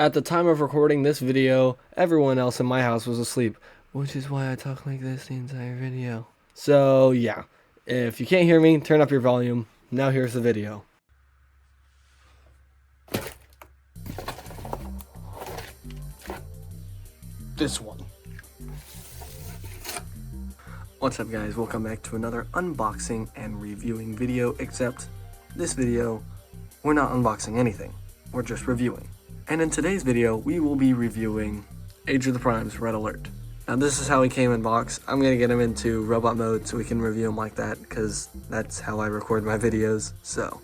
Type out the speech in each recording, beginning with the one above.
At the time of recording this video, everyone else in my house was asleep, which is why I talk like this the entire video. So yeah, if you can't hear me, turn up your volume. Now here's the video. This one. What's up guys, welcome back to another unboxing and reviewing video, except this video, we're not unboxing anything, we're just reviewing. And in today's video, we will be reviewing Age of the Primes Red Alert. Now this is how he came in box. I'm going to get him into robot mode so we can review him like that, because that's how I record my videos, so.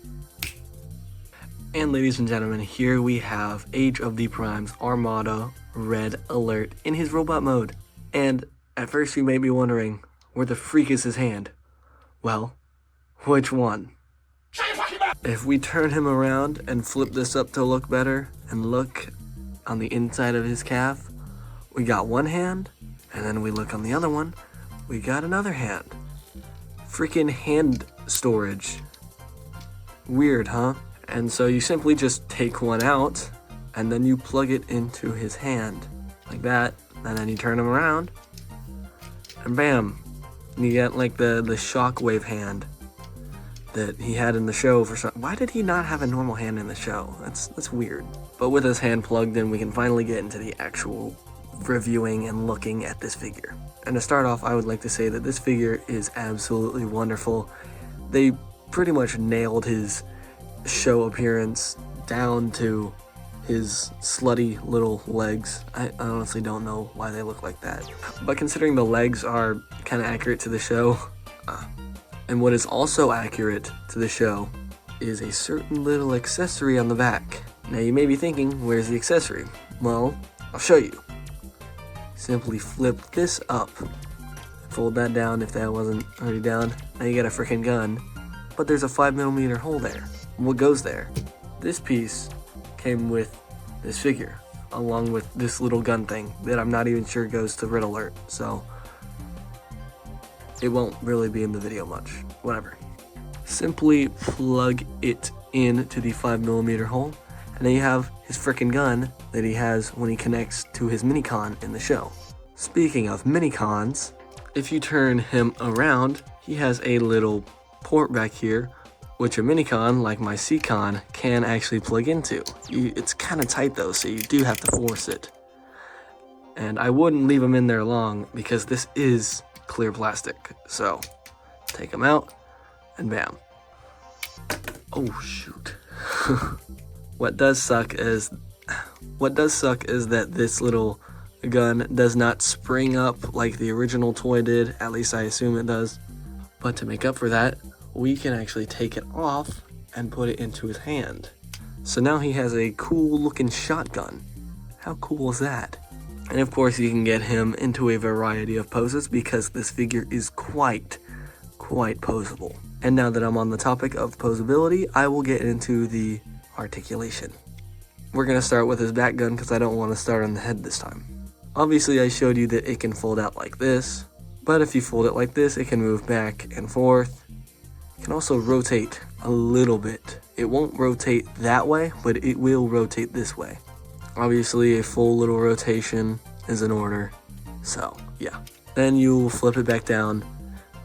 And ladies and gentlemen, here we have Age of the Primes Armada Red Alert in his robot mode. And at first you may be wondering, where the freak is his hand? Well, which one? If we turn him around and flip this up to look better and look on the inside of his calf, we got one hand, and then we look on the other one, we got another hand. Freaking hand storage. Weird, huh? And so you simply just take one out and then you plug it into his hand like that, and then you turn him around and bam, you get like the shockwave hand that he had in the show for some. Why did he not have a normal hand in the show? That's weird. But with his hand plugged in, we can finally get into the actual reviewing and looking at this figure. And to start off, I would like to say that this figure is absolutely wonderful. They pretty much nailed his show appearance down to his slutty little legs. I honestly don't know why they look like that. But considering the legs are kind of accurate to the show, and what is also accurate to the show is a certain little accessory on the back. Now you may be thinking, where's the accessory? Well, I'll show you. Simply flip this up, fold that down if that wasn't already down. Now you got a freaking gun, but there's a 5mm hole there. What goes there? This piece came with this figure, along with this little gun thing that I'm not even sure goes to Red Alert, so it won't really be in the video much. Whatever. Simply plug it into the 5mm hole, and then you have his frickin' gun that he has when he connects to his minicon in the show. Speaking of minicons, if you turn him around, he has a little port back here, which a minicon, like my C-Con, can actually plug into. It's kind of tight though, so you do have to force it. And I wouldn't leave him in there long, because this is clear plastic. So, take him out, and bam. Oh shoot. What does suck is that this little gun does not spring up like the original toy did. At least I assume it does. But to make up for that, we can actually take it off and put it into his hand. So now he has a cool looking shotgun. How cool is that? And of course you can get him into a variety of poses because this figure is quite posable. And now that I'm on the topic of posability, I will get into the articulation. We're going to start with his back gun because I don't want to start on the head this time. Obviously I showed you that it can fold out like this, but if you fold it like this, it can move back and forth. It can also rotate a little bit. It won't rotate that way, but it will rotate this way. Obviously a full little rotation is in order, so yeah. Then you'll flip it back down,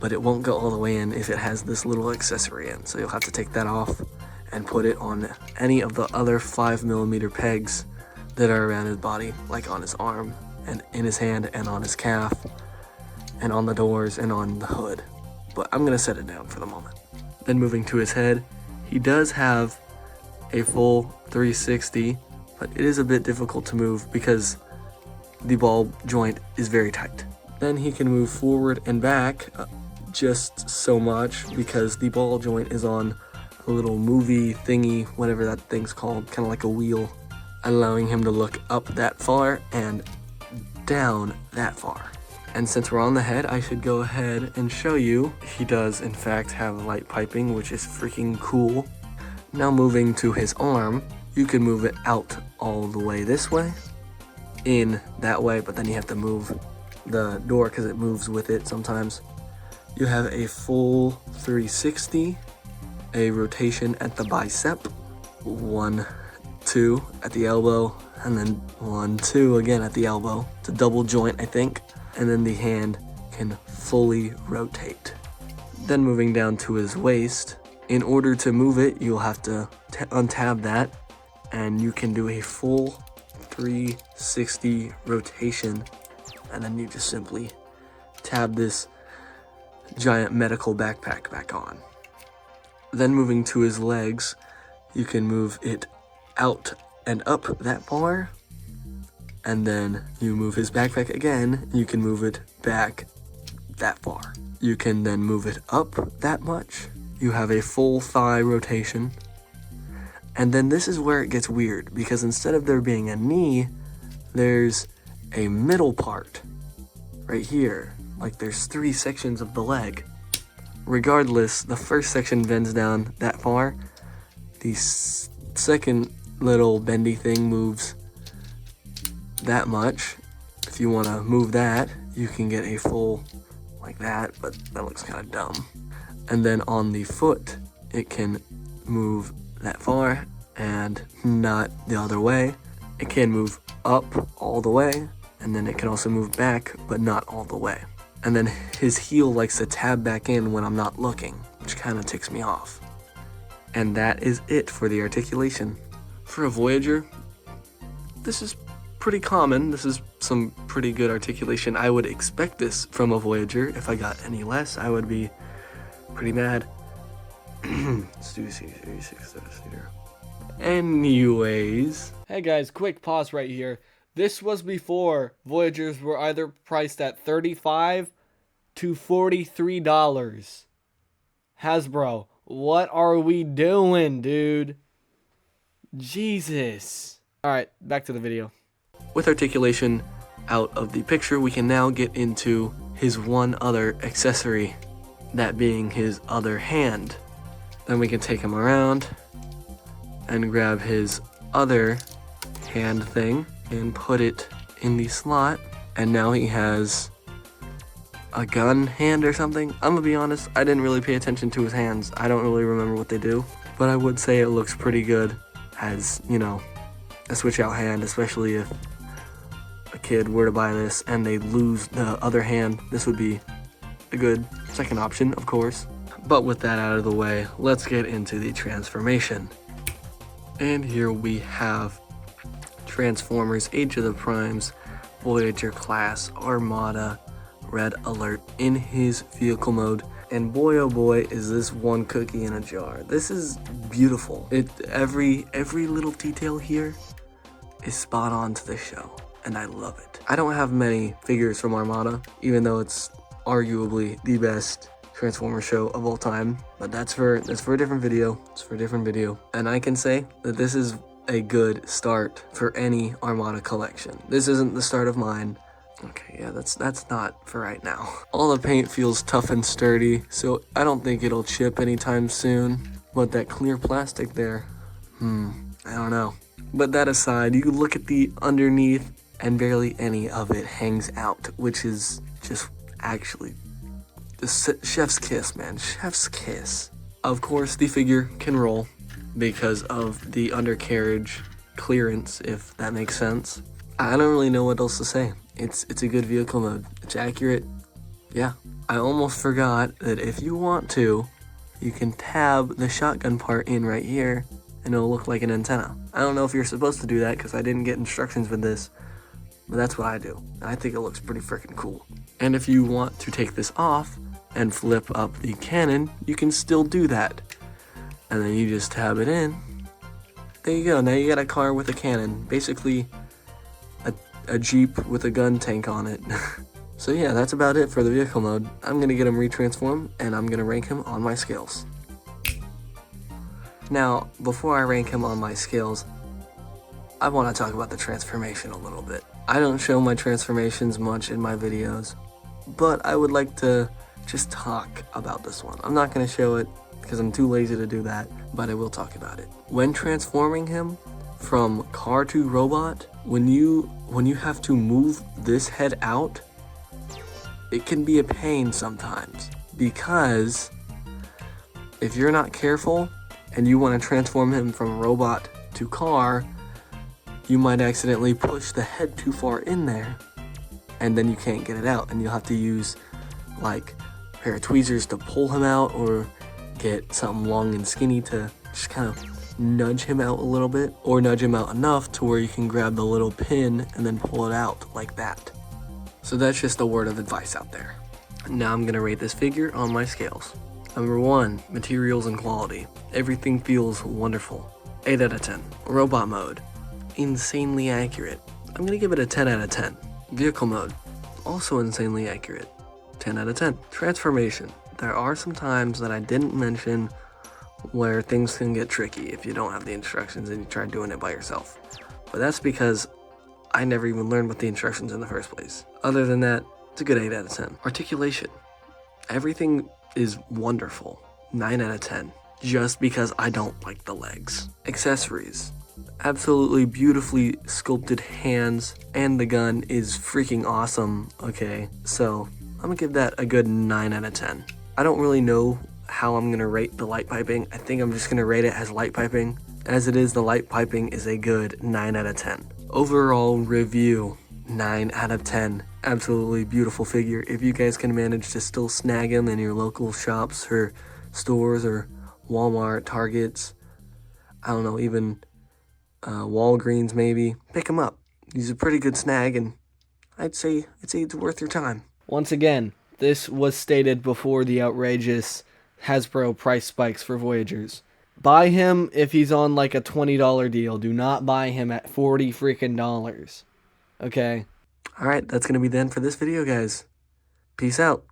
but it won't go all the way in if it has this little accessory in, so you'll have to take that off and put it on any of the other 5mm pegs that are around his body, like on his arm and in his hand and on his calf and on the doors and on the hood. But I'm gonna set it down for the moment. Then moving to his head, he does have a full 360, but it is a bit difficult to move because the ball joint is very tight. Then he can move forward and back just so much because the ball joint is on a little movie thingy, whatever that thing's called, kind of like a wheel, allowing him to look up that far and down that far. And since we're on the head, I should go ahead and show you. He does in fact have light piping, which is freaking cool. Now moving to his arm, you can move it out all the way this way, in that way, but then you have to move the door because it moves with it sometimes. You have a full 360, a rotation at the bicep, 1, 2 at the elbow, and then 1, 2 again at the elbow. It's a double joint, I think. And then the hand can fully rotate. Then moving down to his waist, in order to move it, you'll have to untab that, and you can do a full 360 rotation, and then you just simply tab this giant medical backpack back on. Then moving to his legs, you can move it out and up that far, and then you move his backpack again, you can move it back that far. You can then move it up that much. You have a full thigh rotation. And then this is where it gets weird, because instead of there being a knee, there's a middle part right here. Like there's 3 sections of the leg. Regardless, the first section bends down that far. The second little bendy thing moves that much. If you want to move that, you can get a full like that, but that looks kind of dumb. And then on the foot, it can move that far and not the other way. It can move up all the way, and then it can also move back, but not all the way. And then his heel likes to tab back in when I'm not looking, which kind of ticks me off. And that is it for the articulation. For a Voyager, this is pretty common. This is some pretty good articulation. I would expect this from a Voyager. If I got any less, I would be pretty mad. Let's do 86. Anyways. Hey guys, quick pause right here. This was before Voyagers were either priced at $35 to $43. Hasbro, what are we doing, dude? Jesus. Alright, back to the video. With articulation out of the picture, we can now get into his one other accessory, that being his other hand. Then we can take him around and grab his other hand thing and put it in the slot, and now he has a gun hand or something. I'm gonna be honest, I didn't really pay attention to his hands. I don't really remember what they do, but I would say it looks pretty good as, you know, a switch out hand, especially if a kid were to buy this and they lose the other hand. This would be a good second option, of course. But with that out of the way, let's get into the transformation. And here we have Transformers Age of the Primes, Voyager class, Armada, Red Alert in his vehicle mode. And boy oh boy, is this one cookie in a jar. This is beautiful. Every little detail here is spot on to the show, and I love it. I don't have many figures from Armada, even though it's arguably the best Transformers show of all time, but that's for a different video. It's for a different video. And I can say that this is a good start for any Armada collection. This isn't the start of mine. Okay, yeah, that's not for right now. All the paint feels tough and sturdy, so I don't think it'll chip anytime soon. But that clear plastic there, I don't know. But that aside, you look at the underneath and barely any of it hangs out, which is just actually the chef's kiss, man. Chef's kiss. Of course, the figure can roll because of the undercarriage clearance, if that makes sense. I don't really know what else to say. It's a good vehicle mode. It's accurate. Yeah. I almost forgot that if you want to, you can tab the shotgun part in right here and it'll look like an antenna. I don't know if you're supposed to do that because I didn't get instructions with this, but that's what I do. And I think it looks pretty freaking cool. And if you want to take this off and flip up the cannon, you can still do that. And then you just tab it in. There you go. Now you got a car with a cannon. Basically a Jeep with a gun tank on it. So yeah, that's about it for the vehicle mode. I'm gonna get him retransformed and I'm gonna rank him on my scales. Now, before I rank him on my scales, I want to talk about the transformation a little bit. I don't show my transformations much in my videos, but I would like to just talk about this one. I'm not going to show it because I'm too lazy to do that, but I will talk about it. When transforming him from car to robot, when you have to move this head out, it can be a pain sometimes, because if you're not careful and you want to transform him from robot to car, you might accidentally push the head too far in there, and then you can't get it out, and you'll have to use like a pair of tweezers to pull him out, or get something long and skinny to just kind of nudge him out a little bit, or nudge him out enough to where you can grab the little pin and then pull it out like that. So that's just a word of advice out there. Now I'm gonna rate this figure on my scales. Number 1, materials and quality. Everything feels wonderful. 8 out of 10. Robot mode, insanely accurate. I'm gonna give it a 10 out of 10. Vehicle mode, also insanely accurate. 10 out of 10. Transformation. There are some times that I didn't mention where things can get tricky if you don't have the instructions and you try doing it by yourself. But that's because I never even learned what the instructions in the first place. Other than that, it's a good 8 out of 10. Articulation. Everything is wonderful. 9 out of 10. Just because I don't like the legs. Accessories. Absolutely beautifully sculpted hands, and the gun is freaking awesome, okay? So, I'm gonna give that a good 9 out of 10. I don't really know how I'm gonna rate the light piping. I think I'm just gonna rate it as light piping. As it is, the light piping is a good 9 out of 10. Overall review, 9 out of 10. Absolutely beautiful figure. If you guys can manage to still snag him in your local shops or stores or Walmart, Targets, I don't know, even Walgreens maybe, pick him up. He's a pretty good snag, and I'd say it's worth your time. Once again, this was stated before the outrageous Hasbro price spikes for Voyagers. Buy him if he's on like a $20 deal. Do not buy him at $40 freaking dollars. Okay? Alright, that's going to be the end for this video, guys. Peace out.